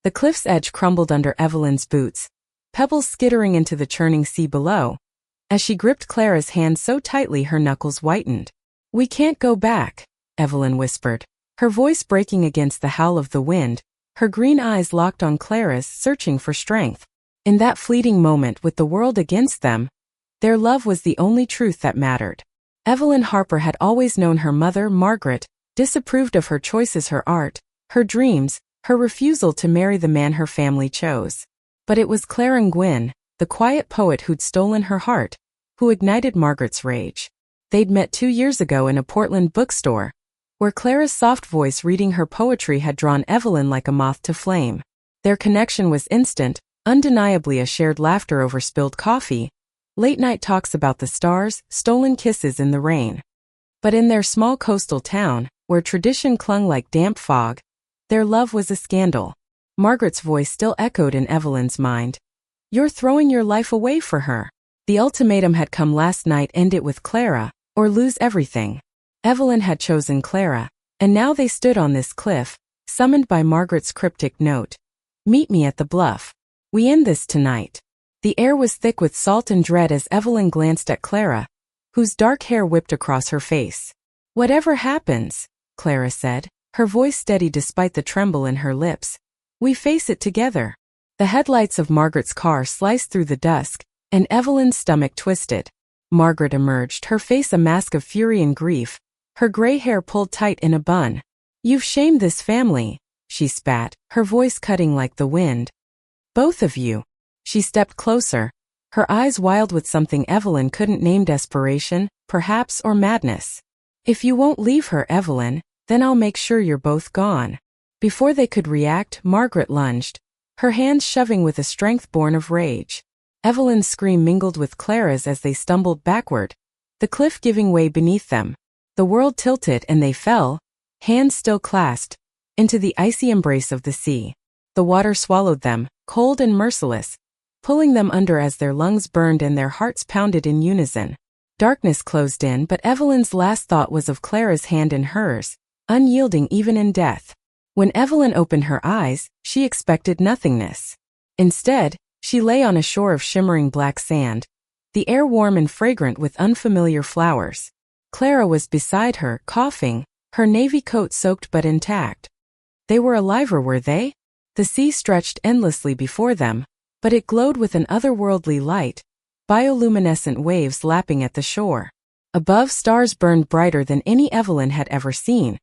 The cliff's edge crumbled under Evelyn's boots, pebbles skittering into the churning sea below, as she gripped Clara's hand so tightly her knuckles whitened. "We can't go back," Evelyn whispered, her voice breaking against the howl of the wind, her green eyes locked on Clara's, searching for strength. In that fleeting moment with the world against them, their love was the only truth that mattered. Evelyn Harper had always known her mother, Margaret, disapproved of her choices, her art, her dreams, her refusal to marry the man her family chose. But it was Clara Gwynn, the quiet poet who'd stolen her heart, who ignited Margaret's rage. They'd met 2 years ago in a Portland bookstore, where Clara's soft voice reading her poetry had drawn Evelyn like a moth to flame. Their connection was instant, undeniably a shared laughter over spilled coffee, late-night talks about the stars, stolen kisses in the rain. But in their small coastal town, where tradition clung like damp fog, their love was a scandal. Margaret's voice still echoed in Evelyn's mind. "You're throwing your life away for her." The ultimatum had come last night: end it with Clara, or lose everything. Evelyn had chosen Clara, and now they stood on this cliff, summoned by Margaret's cryptic note. "Meet me at the bluff. We end this tonight." The air was thick with salt and dread as Evelyn glanced at Clara, whose dark hair whipped across her face. "Whatever happens," Clara said, her voice steady despite the tremble in her lips, "we face it together." The headlights of Margaret's car sliced through the dusk, and Evelyn's stomach twisted. Margaret emerged, her face a mask of fury and grief, her gray hair pulled tight in a bun. "You've shamed this family," she spat, her voice cutting like the wind. "Both of you." She stepped closer, her eyes wild with something Evelyn couldn't name: desperation, perhaps, or madness. "If you won't leave her, Evelyn, then I'll make sure you're both gone." Before they could react, Margaret lunged, her hands shoving with a strength born of rage. Evelyn's scream mingled with Clara's as they stumbled backward, the cliff giving way beneath them. The world tilted and they fell, hands still clasped, into the icy embrace of the sea. The water swallowed them, cold and merciless, pulling them under as their lungs burned and their hearts pounded in unison. Darkness closed in, but Evelyn's last thought was of Clara's hand in hers, unyielding even in death. When Evelyn opened her eyes, she expected nothingness. Instead, she lay on a shore of shimmering black sand, the air warm and fragrant with unfamiliar flowers. Clara was beside her, coughing, her navy coat soaked but intact. They were alive, or were they? The sea stretched endlessly before them, but it glowed with an otherworldly light, bioluminescent waves lapping at the shore. Above, stars burned brighter than any Evelyn had ever seen,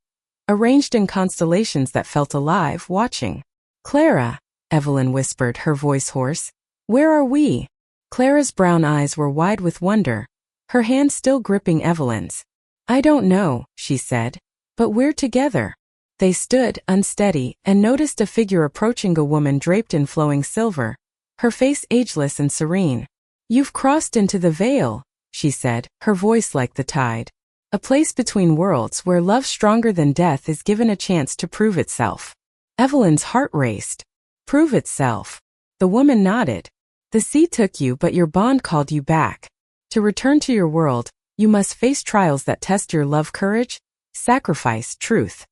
arranged in constellations that felt alive, watching. "Clara," Evelyn whispered, her voice hoarse, "where are we?" Clara's brown eyes were wide with wonder, her hand still gripping Evelyn's. "I don't know," she said, "but we're together." They stood, unsteady, and noticed a figure approaching, a woman draped in flowing silver, her face ageless and serene. "You've crossed into the Veil," she said, her voice like the tide. "A place between worlds where love stronger than death is given a chance to prove itself." Evelyn's heart raced. "Prove itself." The woman nodded. "The sea took you, but your bond called you back. To return to your world, you must face trials that test your love, courage, sacrifice, truth.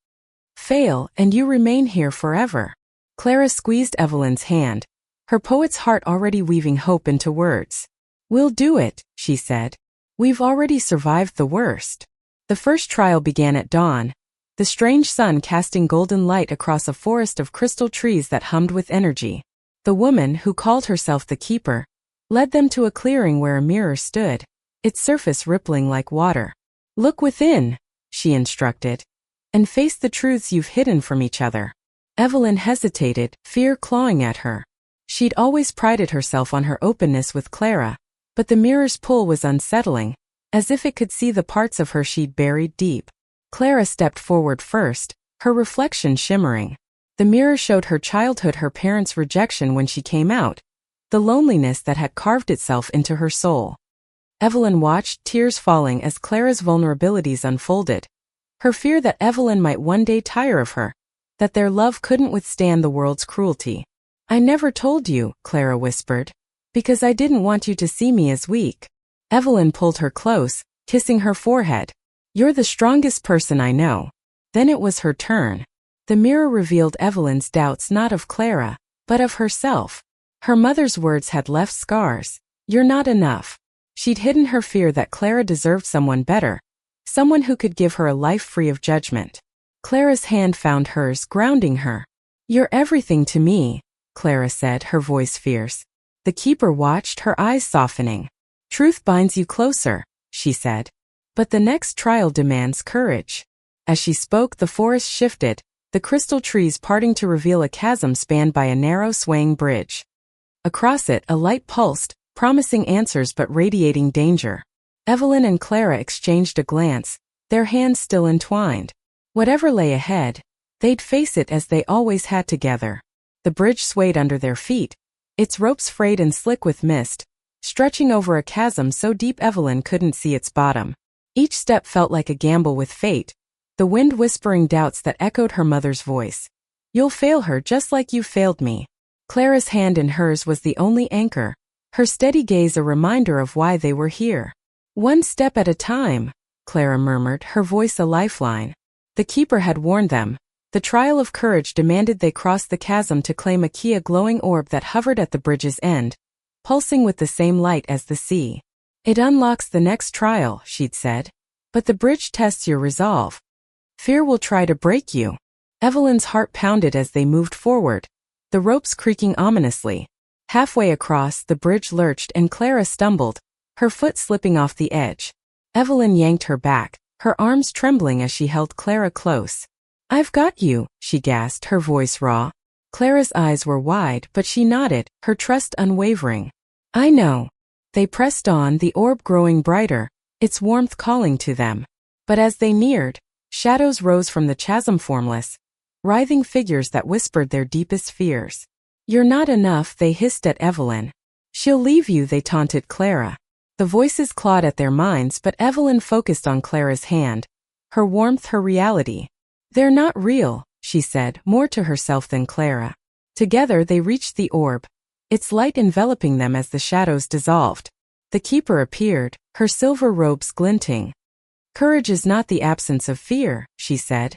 Fail, and you remain here forever." Clara squeezed Evelyn's hand, her poet's heart already weaving hope into words. "We'll do it," she said. "We've already survived the worst." The first trial began at dawn, the strange sun casting golden light across a forest of crystal trees that hummed with energy. The woman, who called herself the Keeper, led them to a clearing where a mirror stood, its surface rippling like water. "Look within," she instructed, "and face the truths you've hidden from each other." Evelyn hesitated, fear clawing at her. She'd always prided herself on her openness with Clara, but the mirror's pull was unsettling, as if it could see the parts of her she'd buried deep. Clara stepped forward first, her reflection shimmering. The mirror showed her childhood, her parents' rejection when she came out, the loneliness that had carved itself into her soul. Evelyn watched, tears falling as Clara's vulnerabilities unfolded. Her fear that Evelyn might one day tire of her, that their love couldn't withstand the world's cruelty. "I never told you," Clara whispered, "because I didn't want you to see me as weak." Evelyn pulled her close, kissing her forehead. "You're the strongest person I know." Then it was her turn. The mirror revealed Evelyn's doubts not of Clara, but of herself. Her mother's words had left scars. You're not enough. She'd hidden her fear that Clara deserved someone better, someone who could give her a life free of judgment. Clara's hand found hers, grounding her. You're everything to me, Clara said, her voice fierce. The keeper watched, her eyes softening. Truth binds you closer, she said. But the next trial demands courage. As she spoke, the forest shifted, the crystal trees parting to reveal a chasm spanned by a narrow swaying bridge. Across it, a light pulsed, promising answers but radiating danger. Evelyn and Clara exchanged a glance, their hands still entwined. Whatever lay ahead, they'd face it as they always had together. The bridge swayed under their feet, its ropes frayed and slick with mist, stretching over a chasm so deep Evelyn couldn't see its bottom. Each step felt like a gamble with fate, the wind whispering doubts that echoed her mother's voice. You'll fail her just like you failed me. Clara's hand in hers was the only anchor, her steady gaze a reminder of why they were here. One step at a time, Clara murmured, her voice a lifeline. The keeper had warned them. The trial of courage demanded they cross the chasm to claim a key, a glowing orb that hovered at the bridge's end, pulsing with the same light as the sea. It unlocks the next trial, she'd said. But the bridge tests your resolve. Fear will try to break you. Evelyn's heart pounded as they moved forward, the ropes creaking ominously. Halfway across, the bridge lurched and Clara stumbled, her foot slipping off the edge. Evelyn yanked her back, her arms trembling as she held Clara close. I've got you, she gasped, her voice raw. Clara's eyes were wide, but she nodded, her trust unwavering. I know. They pressed on, the orb growing brighter, its warmth calling to them. But as they neared, shadows rose from the chasm, formless, writhing figures that whispered their deepest fears. You're not enough, they hissed at Evelyn. She'll leave you, they taunted Clara. The voices clawed at their minds, but Evelyn focused on Clara's hand, her warmth, her reality. They're not real, she said, more to herself than Clara. Together they reached the orb, its light enveloping them as the shadows dissolved. The keeper appeared, her silver robes glinting. Courage is not the absence of fear, she said,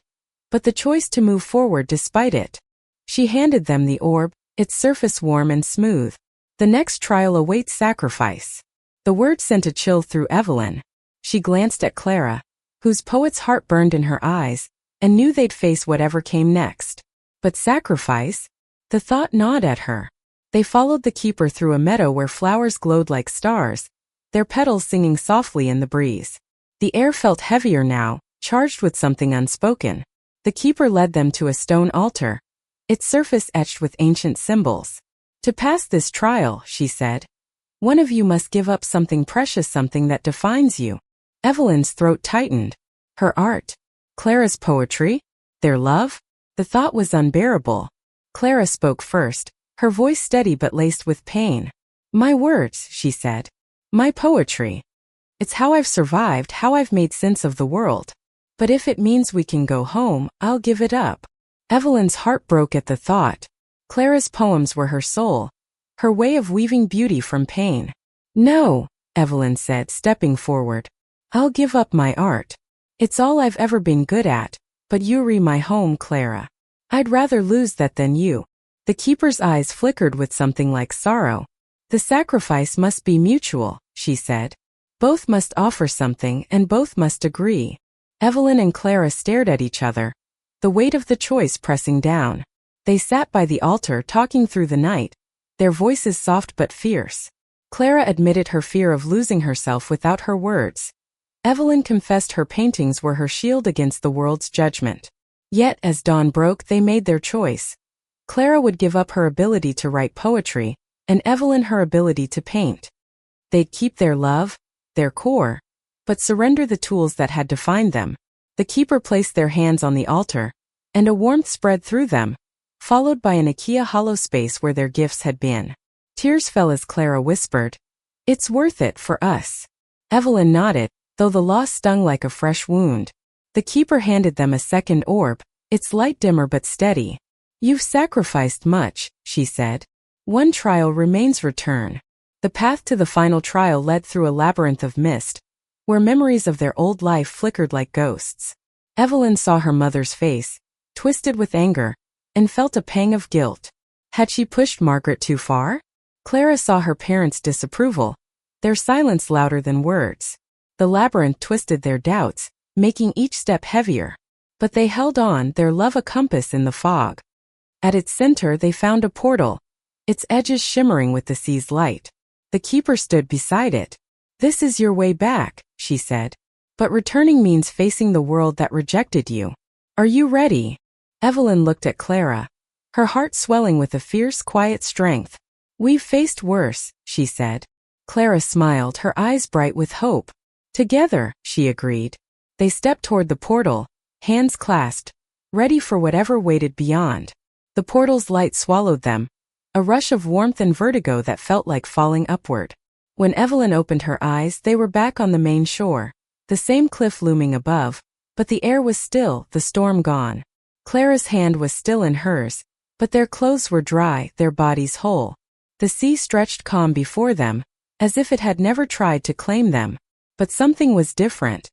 but the choice to move forward despite it. She handed them the orb, its surface warm and smooth. The next trial awaits sacrifice. The word sent a chill through Evelyn. She glanced at Clara, whose poet's heart burned in her eyes, and knew they'd face whatever came next. But sacrifice? The thought gnawed at her. They followed the keeper through a meadow where flowers glowed like stars, their petals singing softly in the breeze. The air felt heavier now, charged with something unspoken. The keeper led them to a stone altar, its surface etched with ancient symbols. To pass this trial, she said, one of you must give up something precious, something that defines you. Evelyn's throat tightened. Her art. Clara's poetry? Their love? The thought was unbearable. Clara spoke first, her voice steady but laced with pain. My words, she said. My poetry. It's how I've survived, how I've made sense of the world. But if it means we can go home, I'll give it up. Evelyn's heart broke at the thought. Clara's poems were her soul, her way of weaving beauty from pain. No, Evelyn said, stepping forward. I'll give up my art. It's all I've ever been good at, but you're my home, Clara. I'd rather lose that than you. The keeper's eyes flickered with something like sorrow. The sacrifice must be mutual, she said. Both must offer something and both must agree. Evelyn and Clara stared at each other, the weight of the choice pressing down. They sat by the altar talking through the night, their voices soft but fierce. Clara admitted her fear of losing herself without her words. Evelyn confessed her paintings were her shield against the world's judgment. Yet, as dawn broke, they made their choice. Clara would give up her ability to write poetry, and Evelyn her ability to paint. They'd keep their love, their core, but surrender the tools that had defined them. The keeper placed their hands on the altar, and a warmth spread through them, followed by an Ikea hollow space where their gifts had been. Tears fell as Clara whispered, "It's worth it for us." Evelyn nodded, though the loss stung like a fresh wound. The keeper handed them a second orb, its light dimmer but steady. "You've sacrificed much," she said. "One trial remains, return." The path to the final trial led through a labyrinth of mist, where memories of their old life flickered like ghosts. Evelyn saw her mother's face, twisted with anger, and felt a pang of guilt. Had she pushed Margaret too far? Clara saw her parents' disapproval, their silence louder than words. The labyrinth twisted their doubts, making each step heavier. But they held on, their love a compass in the fog. At its center they found a portal, its edges shimmering with the sea's light. The keeper stood beside it. "This is your way back," she said. "But returning means facing the world that rejected you. Are you ready?" Evelyn looked at Clara, her heart swelling with a fierce, quiet strength. "We've faced worse," she said. Clara smiled, her eyes bright with hope. "Together," she agreed. They stepped toward the portal, hands clasped, ready for whatever waited beyond. The portal's light swallowed them, a rush of warmth and vertigo that felt like falling upward. When Evelyn opened her eyes, they were back on the main shore, the same cliff looming above, but the air was still, the storm gone. Clara's hand was still in hers, but their clothes were dry, their bodies whole. The sea stretched calm before them, as if it had never tried to claim them. But something was different.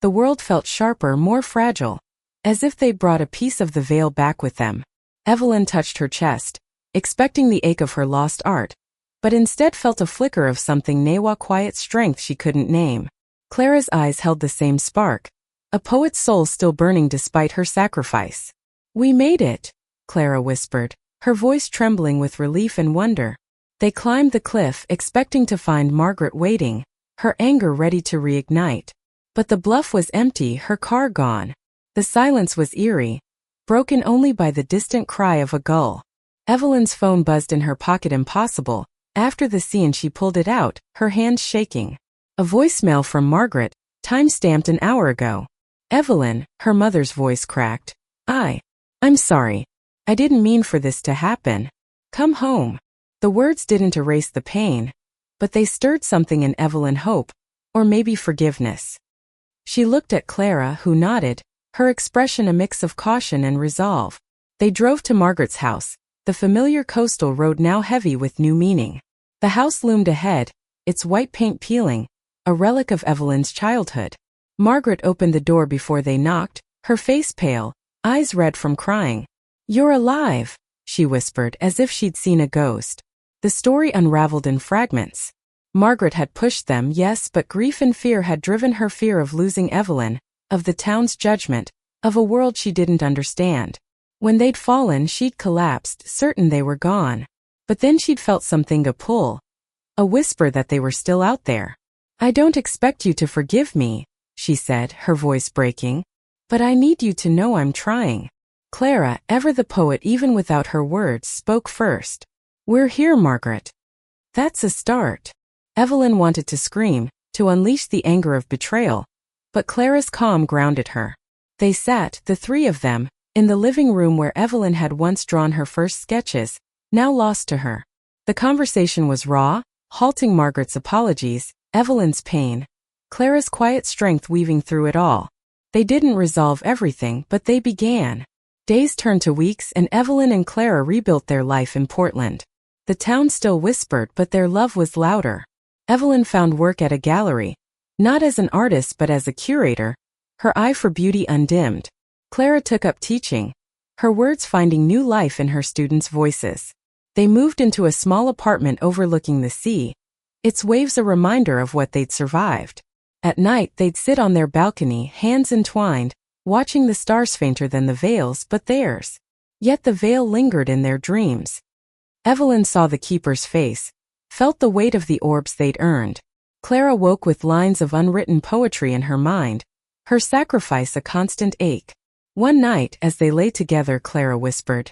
The world felt sharper, more fragile, as if they brought a piece of the veil back with them. Evelyn touched her chest, expecting the ache of her lost art, but instead felt a flicker of something new, a quiet strength she couldn't name. Clara's eyes held the same spark, a poet's soul still burning despite her sacrifice. "We made it," Clara whispered, her voice trembling with relief and wonder. They climbed the cliff, expecting to find Margaret waiting, her anger ready to reignite. But the bluff was empty, her car gone. The silence was eerie, broken only by the distant cry of a gull. Evelyn's phone buzzed in her pocket. Impossible. After the scene she pulled it out, her hands shaking. A voicemail from Margaret, time-stamped an hour ago. "Evelyn," her mother's voice cracked. I'm sorry. I didn't mean for this to happen. Come home." The words didn't erase the pain, but they stirred something in Evelyn, hope, or maybe forgiveness. She looked at Clara, who nodded, her expression a mix of caution and resolve. They drove to Margaret's house, the familiar coastal road now heavy with new meaning. The house loomed ahead, its white paint peeling, a relic of Evelyn's childhood. Margaret opened the door before they knocked, her face pale, eyes red from crying. "You're alive," she whispered, as if she'd seen a ghost. The story unraveled in fragments. Margaret had pushed them, yes, but grief and fear had driven her, fear of losing Evelyn, of the town's judgment, of a world she didn't understand. When they'd fallen, she'd collapsed, certain they were gone. But then she'd felt something, a pull, a whisper that they were still out there. "I don't expect you to forgive me," she said, her voice breaking. "But I need you to know I'm trying." Clara, ever the poet even without her words, spoke first. "We're here, Margaret." "That's a start." Evelyn wanted to scream, to unleash the anger of betrayal, but Clara's calm grounded her. They sat, the three of them, in the living room where Evelyn had once drawn her first sketches, now lost to her. The conversation was raw, halting, Margaret's apologies, Evelyn's pain, Clara's quiet strength weaving through it all. They didn't resolve everything, but they began. Days turned to weeks, and Evelyn and Clara rebuilt their life in Portland. The town still whispered, but their love was louder. Evelyn found work at a gallery, not as an artist but as a curator, her eye for beauty undimmed. Clara took up teaching, her words finding new life in her students' voices. They moved into a small apartment overlooking the sea, its waves a reminder of what they'd survived. At night they'd sit on their balcony, hands entwined, watching the stars fainter than the veils but theirs. Yet the veil lingered in their dreams. Evelyn saw the keeper's face, felt the weight of the orbs they'd earned. Clara woke with lines of unwritten poetry in her mind, her sacrifice a constant ache. One night, as they lay together, Clara whispered,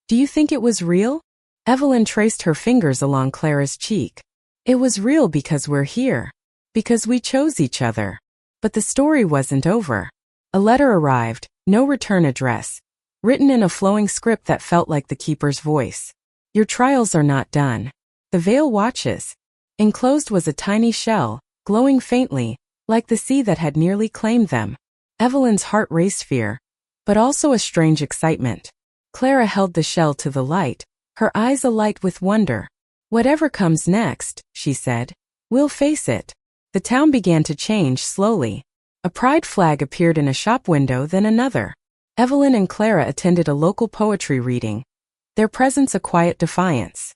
"Do you think it was real?" Evelyn traced her fingers along Clara's cheek. "It was real because we're here. Because we chose each other." But the story wasn't over. A letter arrived, no return address, written in a flowing script that felt like the keeper's voice. "Your trials are not done. The veil watches." Enclosed was a tiny shell, glowing faintly, like the sea that had nearly claimed them. Evelyn's heart raced, fear, but also a strange excitement. Clara held the shell to the light, her eyes alight with wonder. "Whatever comes next," she said, "we'll face it." The town began to change slowly. A pride flag appeared in a shop window, then another. Evelyn and Clara attended a local poetry reading, their presence a quiet defiance.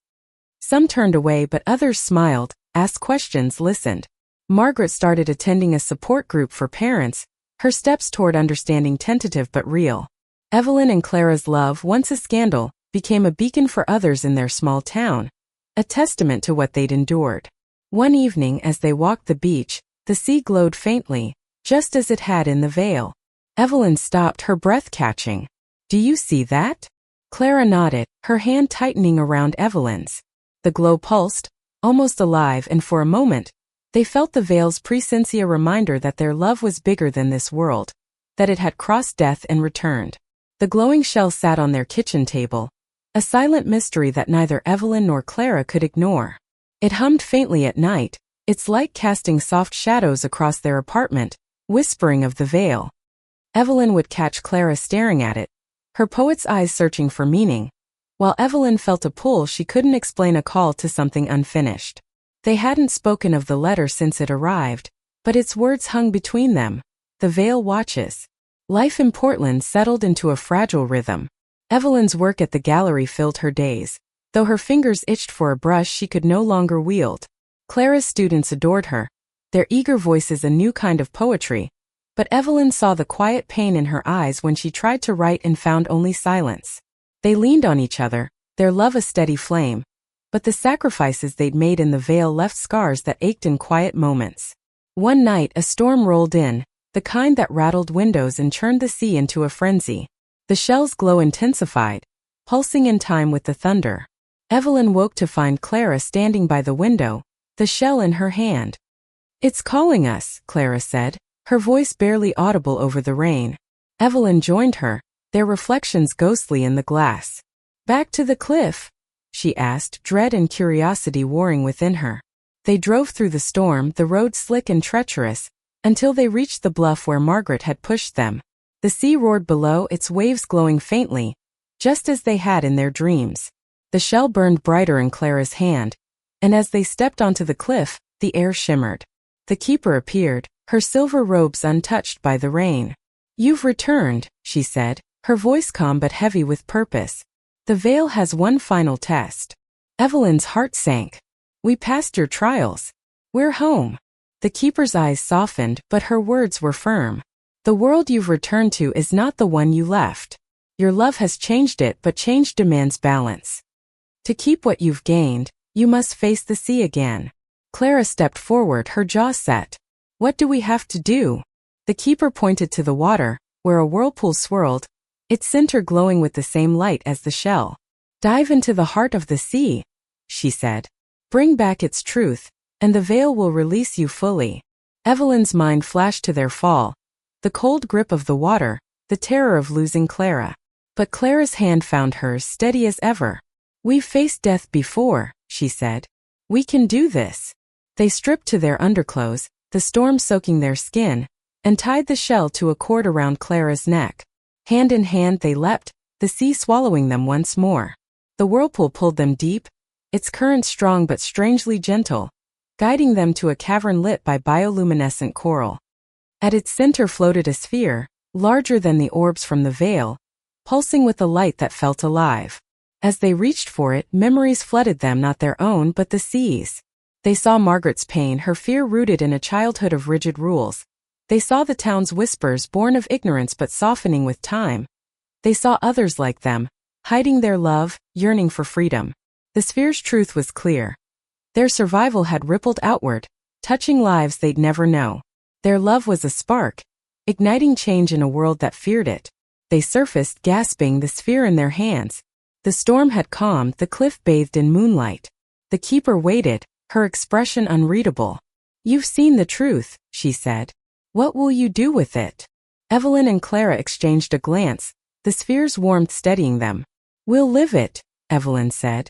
Some turned away but others smiled, asked questions, listened. Margaret started attending a support group for parents, her steps toward understanding tentative but real. Evelyn and Clara's love, once a scandal, became a beacon for others in their small town, a testament to what they'd endured. One evening as they walked the beach, the sea glowed faintly, just as it had in the Vale. Evelyn stopped, her breath catching. "Do you see that?" Clara nodded, her hand tightening around Evelyn's. The glow pulsed, almost alive, and for a moment, they felt the Vale's presence, a reminder that their love was bigger than this world, that it had crossed death and returned. The glowing shell sat on their kitchen table, a silent mystery that neither Evelyn nor Clara could ignore. It hummed faintly at night, its light casting soft shadows across their apartment, whispering of the Vale. Evelyn would catch Clara staring at it, her poet's eyes searching for meaning, while Evelyn felt a pull she couldn't explain, a call to something unfinished. They hadn't spoken of the letter since it arrived, but its words hung between them. The Vale watches. Life in Portland settled into a fragile rhythm. Evelyn's work at the gallery filled her days, though her fingers itched for a brush she could no longer wield. Clara's students adored her, their eager voices a new kind of poetry, but Evelyn saw the quiet pain in her eyes when she tried to write and found only silence. They leaned on each other, their love a steady flame, but the sacrifices they'd made in the Vale left scars that ached in quiet moments. One night a storm rolled in, the kind that rattled windows and churned the sea into a frenzy. The shell's glow intensified, pulsing in time with the thunder. Evelyn woke to find Clara standing by the window, the shell in her hand. "It's calling us," Clara said, her voice barely audible over the rain. Evelyn joined her, their reflections ghostly in the glass. "Back to the cliff?" she asked, dread and curiosity warring within her. They drove through the storm, the road slick and treacherous, until they reached the bluff where Margaret had pushed them. The sea roared below, its waves glowing faintly, just as they had in their dreams. The shell burned brighter in Clara's hand, and as they stepped onto the cliff, the air shimmered. The keeper appeared, her silver robes untouched by the rain. "You've returned," she said, her voice calm but heavy with purpose. "The Vale has one final test." Evelyn's heart sank. "We passed your trials. We're home." The keeper's eyes softened, but her words were firm. "The world you've returned to is not the one you left. Your love has changed it, but change demands balance. To keep what you've gained, you must face the sea again." Clara stepped forward, her jaw set. "What do we have to do?" The keeper pointed to the water, where a whirlpool swirled, its center glowing with the same light as the shell. "Dive into the heart of the sea," she said. "Bring back its truth, and the Vale will release you fully." Evelyn's mind flashed to their fall, the cold grip of the water, the terror of losing Clara. But Clara's hand found hers, steady as ever. "We've faced death before," she said. "We can do this." They stripped to their underclothes, the storm soaking their skin, and tied the shell to a cord around Clara's neck. Hand in hand they leapt, the sea swallowing them once more. The whirlpool pulled them deep, its current strong but strangely gentle, guiding them to a cavern lit by bioluminescent coral. At its center floated a sphere, larger than the orbs from the Vale, pulsing with a light that felt alive. As they reached for it, memories flooded them, not their own but the sea's. They saw Margaret's pain, her fear rooted in a childhood of rigid rules. They saw the town's whispers, born of ignorance but softening with time. They saw others like them, hiding their love, yearning for freedom. The sphere's truth was clear. Their survival had rippled outward, touching lives they'd never know. Their love was a spark, igniting change in a world that feared it. They surfaced, gasping, the sphere in their hands. The storm had calmed, the cliff bathed in moonlight. The keeper waited, her expression unreadable. "You've seen the truth," she said. "What will you do with it?" Evelyn and Clara exchanged a glance, the sphere's warmth steadying them. "We'll live it," Evelyn said.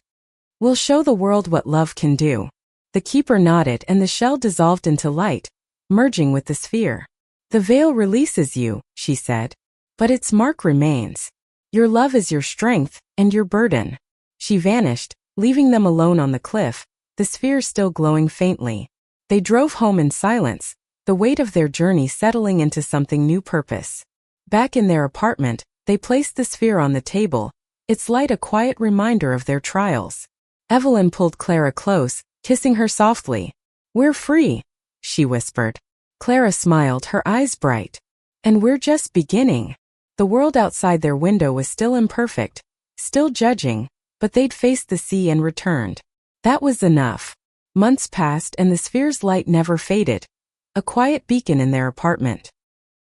"We'll show the world what love can do." The keeper nodded and the shell dissolved into light, merging with the sphere. "The Vale releases you," she said, "but its mark remains. Your love is your strength, and your burden." She vanished, leaving them alone on the cliff, the sphere still glowing faintly. They drove home in silence, the weight of their journey settling into something new purpose. Back in their apartment, They placed the sphere on the table, its light a quiet reminder of their trials. Evelyn pulled Clara close, kissing her softly. "We're free," she whispered. Clara smiled, her eyes bright. "And we're just beginning." The world outside their window was still imperfect, still judging, but they'd faced the sea and returned. That was enough. Months passed and the sphere's light never faded, a quiet beacon in their apartment.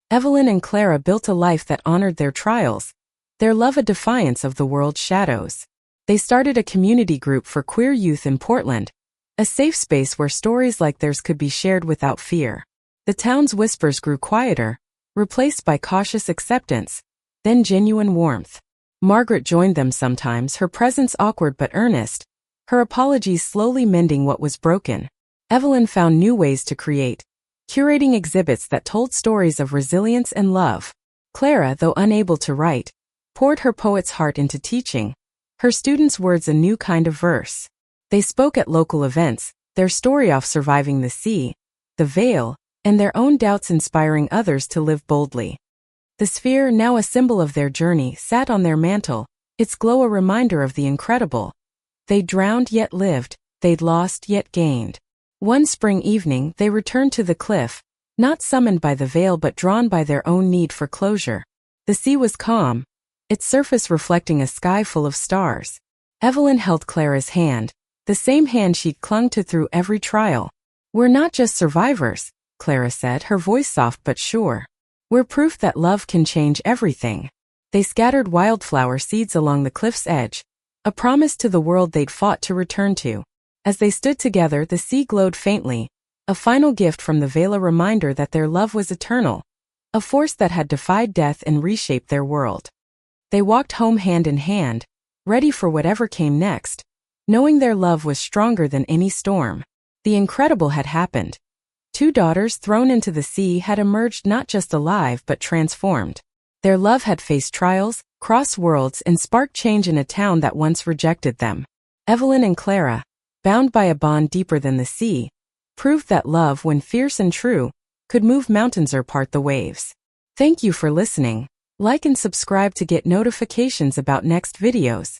Evelyn and Clara built a life that honored their trials, their love a defiance of the world's shadows. They started a community group for queer youth in Portland, a safe space where stories like theirs could be shared without fear. The town's whispers grew quieter, replaced by cautious acceptance, then genuine warmth. Margaret joined them sometimes, her presence awkward but earnest, her apologies slowly mending what was broken. Evelyn found new ways to create, curating exhibits that told stories of resilience and love. Clara, though unable to write, poured her poet's heart into teaching, her students' words a new kind of verse. They spoke at local events, their story of surviving the sea, the veil, and their own doubts inspiring others to live boldly. The sphere, now a symbol of their journey, sat on their mantle, its glow a reminder of the incredible. They'd drowned yet lived, they'd lost yet gained. One spring evening they returned to the cliff, not summoned by the veil but drawn by their own need for closure. The sea was calm, its surface reflecting a sky full of stars. Evelyn held Clara's hand, the same hand she'd clung to through every trial. "We're not just survivors," Clara said, her voice soft but sure. "We're proof that love can change everything." They scattered wildflower seeds along the cliff's edge, a promise to the world they'd fought to return to. As they stood together, the sea glowed faintly, a final gift from the veil, a reminder that their love was eternal, a force that had defied death and reshaped their world. They walked home hand in hand, ready for whatever came next, knowing their love was stronger than any storm. The incredible had happened. Two daughters thrown into the sea had emerged not just alive but transformed. Their love had faced trials, crossed worlds, and sparked change in a town that once rejected them. Evelyn and Clara, bound by a bond deeper than the sea, proved that love, when fierce and true, could move mountains or part the waves. Thank you for listening. Like and subscribe to get notifications about next videos.